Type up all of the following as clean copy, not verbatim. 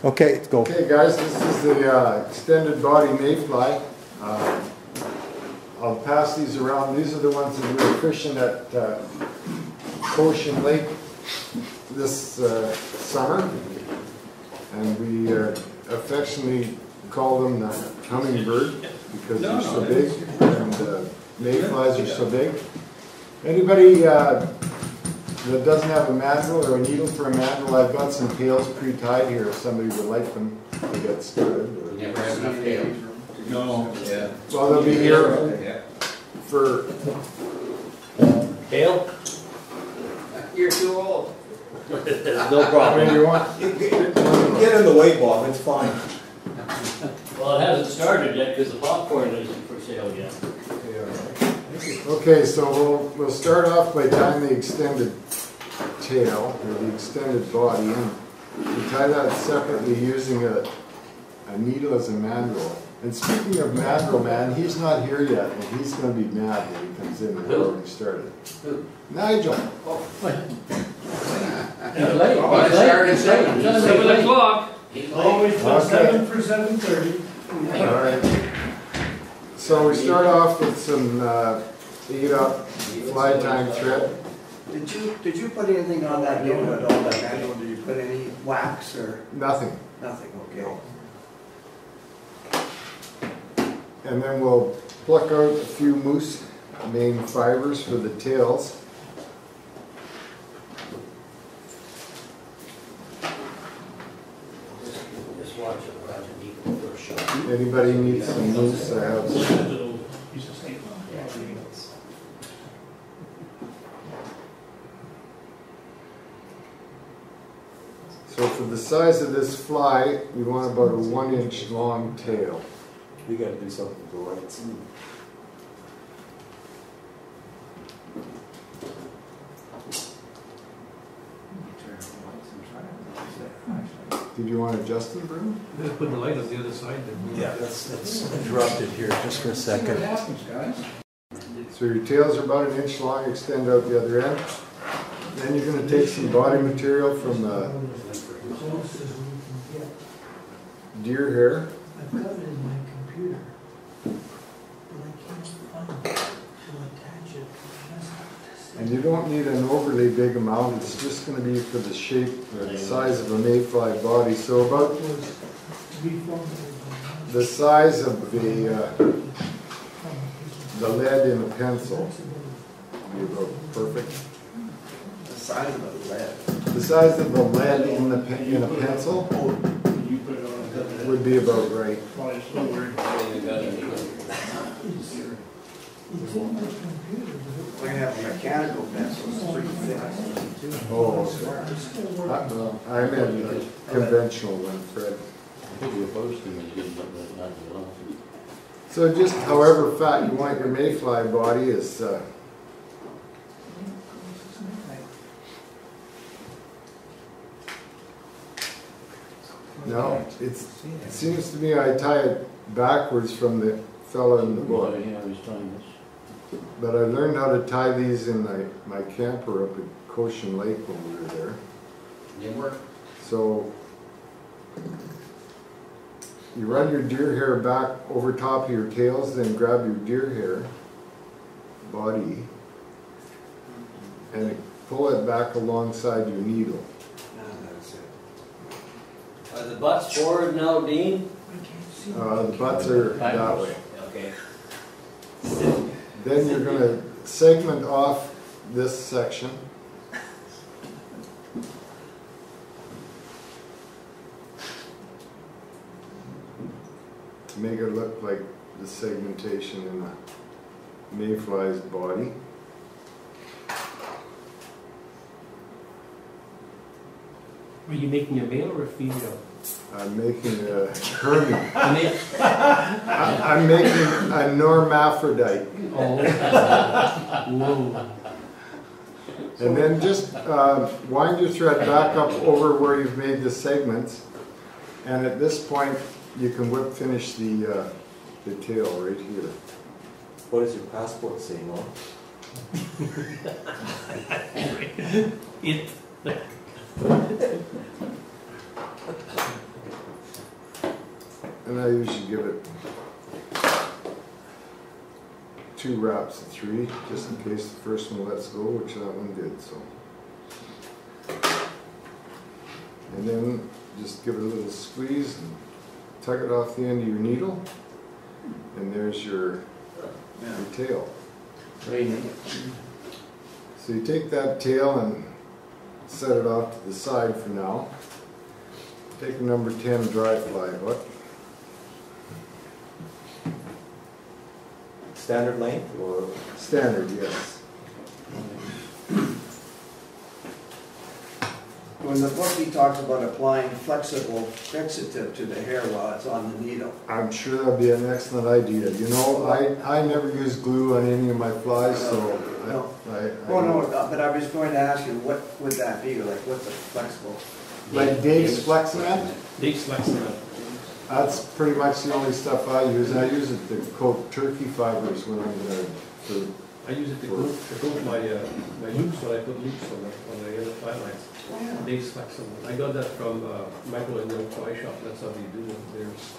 Okay, let's go. Okay guys, this is the extended body Mayfly. I'll pass these around. These are the ones that we were fishing at Ocean Lake this summer. And we affectionately call them the hummingbird because they're so big, and mayflies are so big. Anybody that doesn't have a mandrel or a needle for a mandrel, I've got some tails pre-tied here if somebody would like them to get started. You never have enough tails. No. Yeah. Well, they'll be here for... Tail? You're too old. No problem. You want? Get in the way, Bob, it's fine. Well, it hasn't started yet because the popcorn isn't for sale yet. Okay, so we'll start off by tying the extended tail, or the extended body, and we tie that separately using a needle as a mandrel. And speaking of mandrel, man, he's not here yet, and he's going to be mad when he comes in. We've already started. Nigel. Started 7 o'clock. Always put 7 for 7:30. All right. So we start off with some 8-up fly tying thread. Did you put anything on that needle at all, that manual? Did you put any wax or? Nothing. Nothing, okay. And then we'll pluck out a few moose main fibers for the tails. Just watch it. For sure. Anybody needs some moose? I have some. So for the size of this fly, we want about a 1-inch long tail. We got to do something with the lights. Did you want to adjust them, Bruno? Just put the light on the other side. Yeah, let's interrupt it here just for a second. What happens, guys? So your tails are about 1 inch long, extend out the other end. Then you're going to take some body material from deer hair. I've got it in my computer, but I can't find it to attach it. And you don't need an overly big amount, it's just going to be for the shape or the size of a mayfly body. So about the size of the lead in a pencil would be about perfect. The size of the lead. The size of the lead in a pencil would be about right. It's in my computer, We're going to have a mechanical pencil, it's pretty thick. Oh, okay. I meant the conventional one, Fred. So just however fat you want your mayfly body is no, it seems to me I tie it backwards from the fellow in the book. But I learned how to tie these in my camper up at Ocean Lake when we were there. Didn't work. So you run your deer hair back over top of your tails, then grab your deer hair body and pull it back alongside your needle. Are the butts forward now, Dean? The butts are that way. Okay. Then you're going to segment off this section. To make it look like the segmentation in a mayfly's body. Are you making a male or a female? I'm making a Hermie. I'm making a Normaphrodite. Oh. Whoa. And then just wind your thread back up over where you've made the segments. And at this point, you can whip finish the tail right here. What does your passport say, Norm? It. I usually give it 2 wraps of 3, just in case the first one lets go, which that one did. So, and then just give it a little squeeze and tug it off the end of your needle, and there's your tail. Very neat. So you take that tail and set it off to the side for now. Take a number 10 dry fly hook. Standard length or? Standard, yes. When the book, he talks about applying flexible fixative to the hair while it's on the needle. I'm sure that'd be an excellent idea. You know, I never use glue on any of my flies, so No. I Oh, no, but I was going to ask you, what would that be, like, what's a flexible? like Dave's Flexmat, Dave's Flexmat. that's pretty much the only stuff I use. I use it to coat turkey fibers when I'm gonna, I use it to coat my loops when I put loops on the other fly lines. Oh, yeah. Dave's Flexmat. I got that from Michael in the toy shop. That's how they do it. There's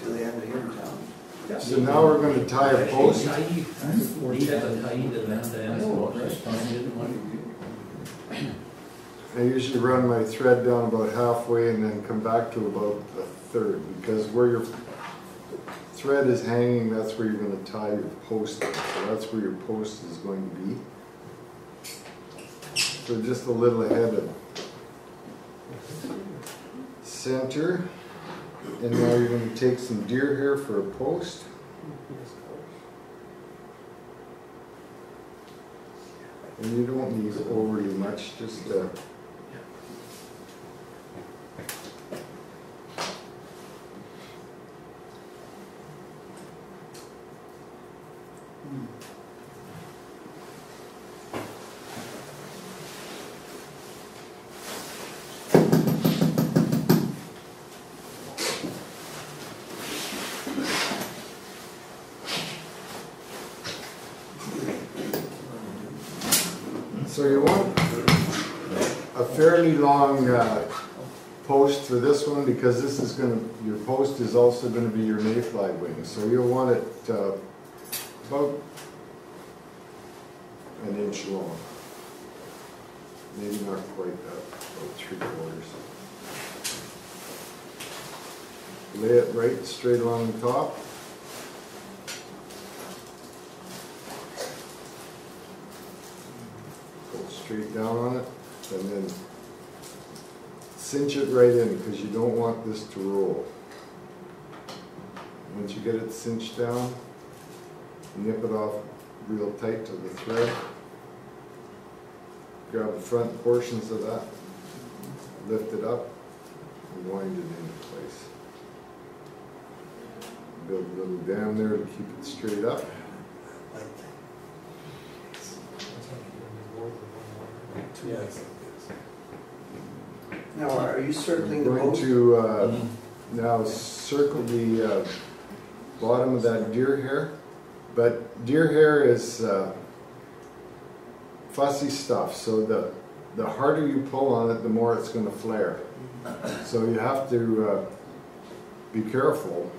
Do they have it here in town? so now we're gonna tie a post. He has a tie in I usually run my thread down about halfway and then come back to about a third, because where your thread is hanging, that's where you're going to tie your post in. So that's where your post is going to be. So just a little ahead of center. And now you're going to take some deer hair for a post. And you don't need overly much, just so you want a fairly long post for this one, because this is going to, your post is also going to be your mayfly wing. So you'll want it about an inch long. Maybe not quite that, about 3/4. Lay it right straight along the top. Straight down on it, and then cinch it right in, because you don't want this to roll. Once you get it cinched down, nip it off real tight to the thread. Grab the front portions of that, lift it up, and wind it into place. Build a little dam there to keep it straight up. Yes. Now, are you circling the I'm going post? to now circle the bottom of that deer hair, but deer hair is fussy stuff, so the harder you pull on it, the more it's going to flare. So you have to be careful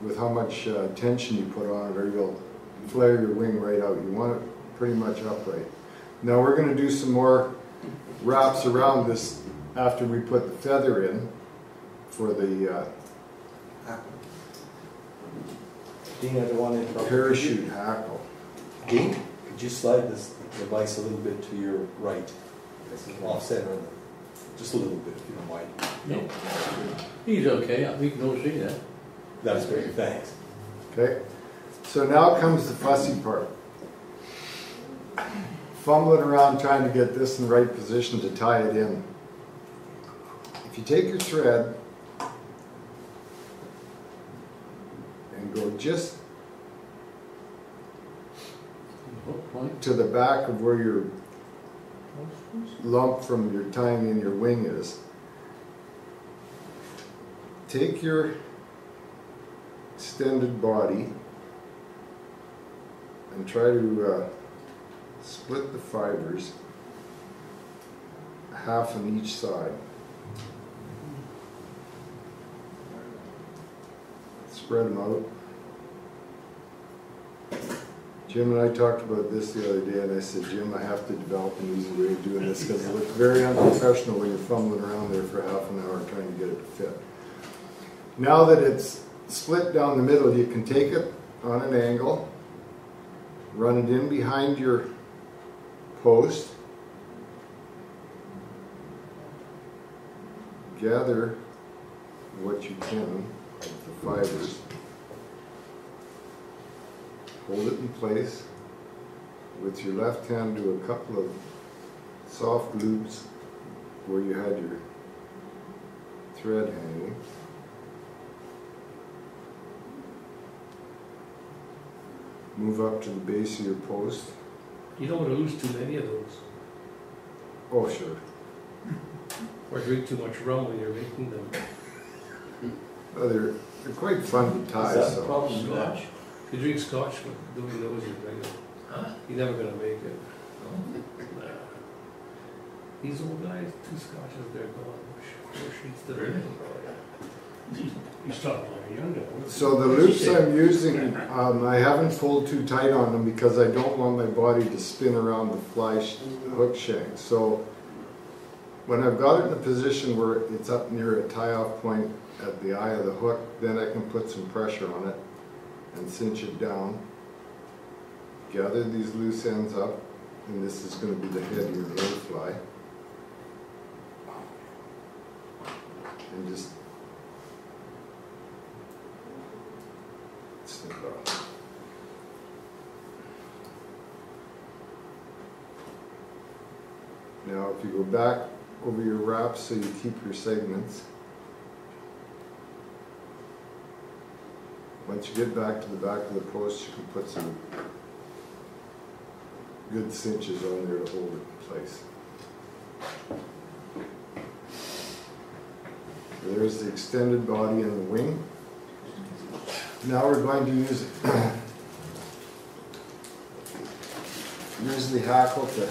with how much tension you put on it, or you'll flare your wing right out. You want it pretty much upright. Now we're going to do some more wraps around this after we put the feather in for the Dean, I don't want to interrupt. parachute hackle. Dean, could you slide this device a little bit to your right? This is off center, just a little bit, if you don't mind. No. He's okay, we can go see that. That's great, thanks. Okay, so now comes the fussy part. Fumbling around trying to get this in the right position to tie it in. If you take your thread and go just to the back of where your lump from your tying in your wing is, take your extended body and try to split the fibers half on each side. Spread them out. Jim and I talked about this the other day, and I said, Jim, I have to develop an easy way of doing this because it looks very unprofessional when you're fumbling around there for half an hour trying to get it to fit. Now that it's split down the middle, you can take it on an angle, run it in behind your post, gather what you can of the fibers, hold it in place. With your left hand, do a couple of soft loops where you had your thread hanging. Move up to the base of your post. You don't want to lose too many of those, Oh, sure. or drink too much rum when you're making them. Well, they're quite fun to tie. Is that So. a problem with that? Scotch. If you drink scotch with doing those, you're never going to make it. Nah. These old guys, 2 scotches, they're gone. 4 sheets that are in. You start when you're younger. So the loops I'm using, I haven't pulled too tight on them because I don't want my body to spin around the fly hook shank. So when I've got it in a position where it's up near a tie-off point at the eye of the hook, then I can put some pressure on it and cinch it down. Gather these loose ends up, and this is going to be the head of your mayfly. And just snip off. Now if you go back over your wraps so you keep your segments, once you get back to the back of the post, you can put some good cinches on there to hold it in place. There's the extended body and the wing. Now we're going to use the hackle to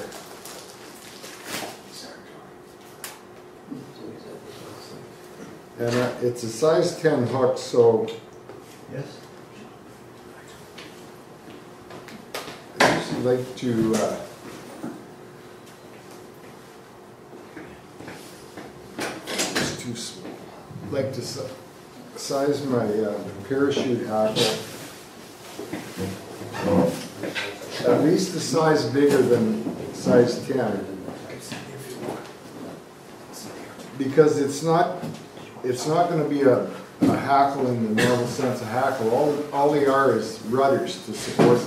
and it's a size 10 hook, so Yes. I usually like to it's too small. Like to size my parachute hackle at least a size bigger than size 10, because it's not going to be a hackle in the normal sense of hackle. All they are is rudders to support,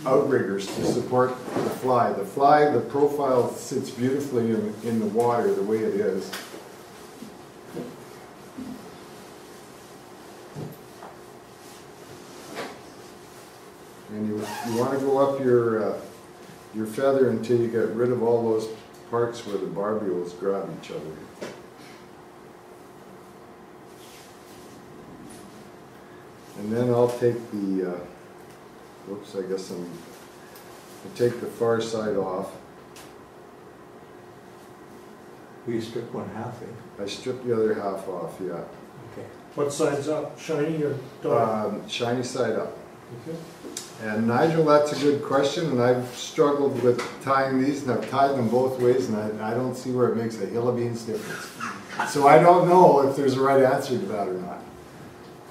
outriggers to support the fly. The profile sits beautifully in the water the way it is. And you want to go up your feather until you get rid of all those parts where the barbules grab each other. And then I'll take the, whoops, I guess I'll take the far side off. Will you strip one half, eh? I strip the other half off, yeah. Okay. What side's up, shiny or dark? Shiny side up. Okay. And Nigel, that's a good question, and I've struggled with tying these, and I've tied them both ways, and I don't see where it makes a hill of beans difference. So I don't know if there's a right answer to that or not.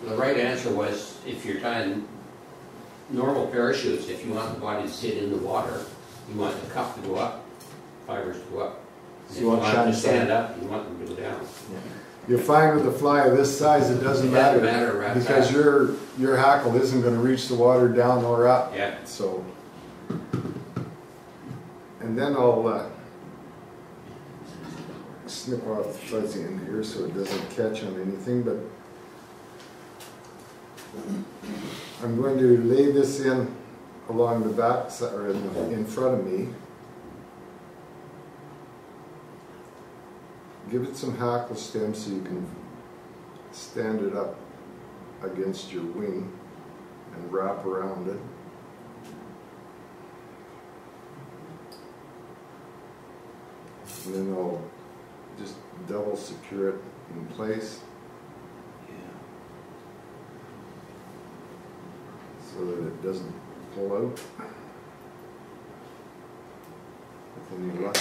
The right answer was, if you're tying normal parachutes, if you want the body to sit in the water, you want the cup to go up, fibers to go up. So If you you want want them shiny to stand side? up, you want them to go down. You'll find with a fly of this size, it doesn't It matter, doesn't matter, right? because your hackle isn't going to reach the water down or up. Yeah. So, and then I'll snip off the fuzzy end here so it doesn't catch on anything, but I'm going to lay this in along the back side, or in front of me. Give it some hackle stem so you can stand it up against your wing and wrap around it. And then I'll just double secure it in place so that it doesn't pull out with any luck.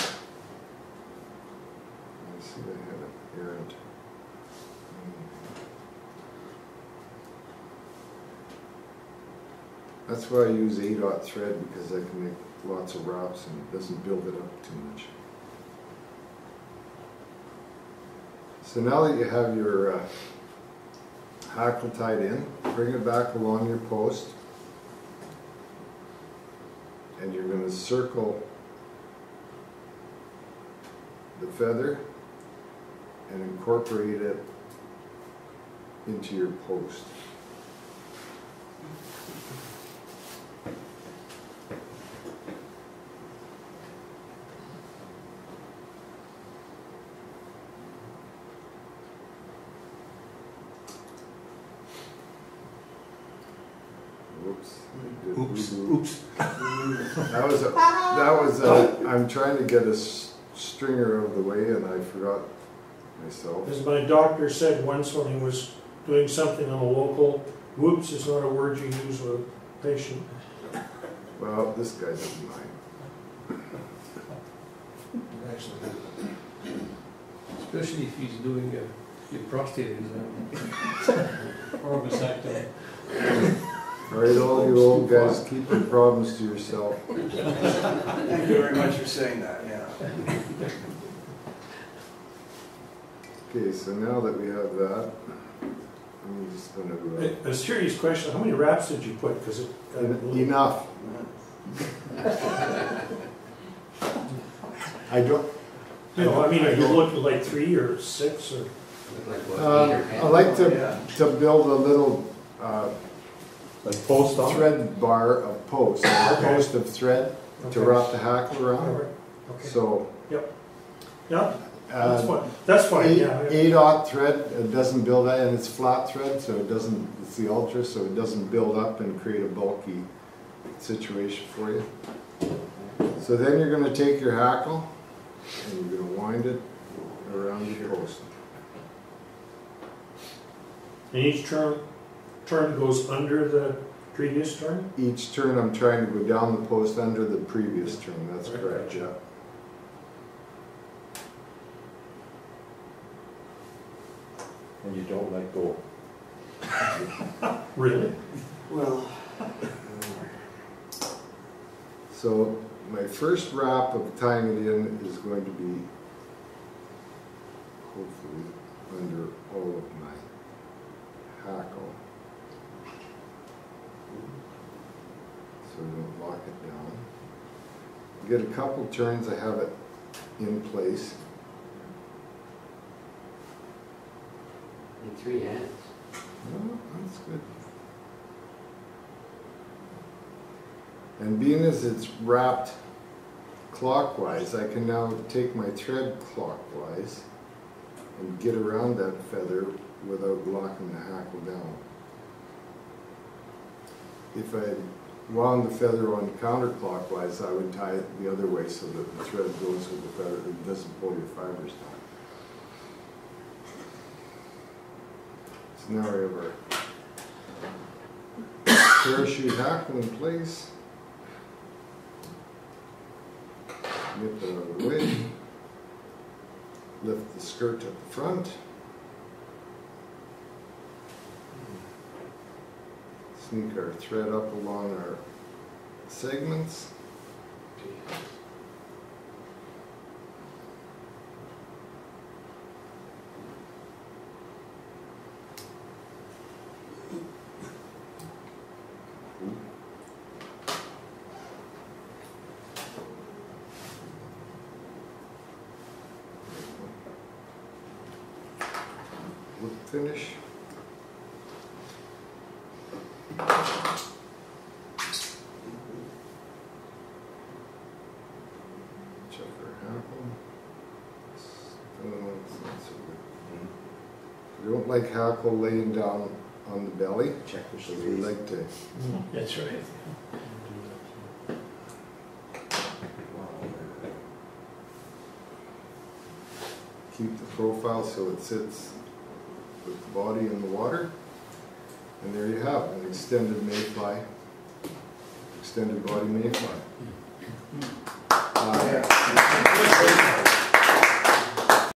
Let's see, I had an errant. That's why I use 8/0 thread, because I can make lots of wraps and it doesn't build it up too much. So now that you have your hackle tied in, bring it back along your post, and you're going to circle the feather and incorporate it into your post. Whoops. Oops. That was I'm trying to get a stringer out of the way and I forgot myself. As my doctor said once when he was doing something on a local, whoops is not a word you use with a patient. Well, this guy doesn't mind. Especially if he's doing a prostate exam. Or a vasectomy. All right, all you old guys, keep your problems to yourself. Thank you very much for saying that, yeah. Okay, so now that we have that, I'm just going to... A serious question, how many wraps did you put? Because enough. I don't... You know, I mean, are you looking like 3 or 6 or? I like to build a little Like post on? thread bar of post, a post of thread to wrap the hackle around. All right. Okay. So... Yeah, that's fine. That's fine, yeah. 8/0 thread, it doesn't build up, and it's flat thread, so it doesn't, it's the ultra, so it doesn't build up and create a bulky situation for you. So then you're going to take your hackle and you're going to wind it around your post. And each turn goes under the previous turn? Each turn I'm trying to go down the post under the previous turn, that's Right, correct, gotcha. yeah. And you don't let go. Really? Well, So my first wrap of tying it in is going to be hopefully under all of my hackle. So we don't lock it down. Get a couple turns, I have it in place. In 3 hands. Oh, that's good. And being as it's wrapped clockwise, I can now take my thread clockwise and get around that feather without locking the hackle down. If I wound the feather on counterclockwise, I would tie it the other way so that the thread goes with the feather, it doesn't pull your fibers down. So now we have our parachute hackle in place. Nip it out of the way. Lift the skirt at the front. Sneak our thread up along our segments. Look finish. Check our hackle. It's not so good. We don't like hackle laying down on the belly. Check the So we like to That's right. keep the profile so it sits with the body in the water. And there you have an extended Mayfly, extended body Mayfly. Yeah.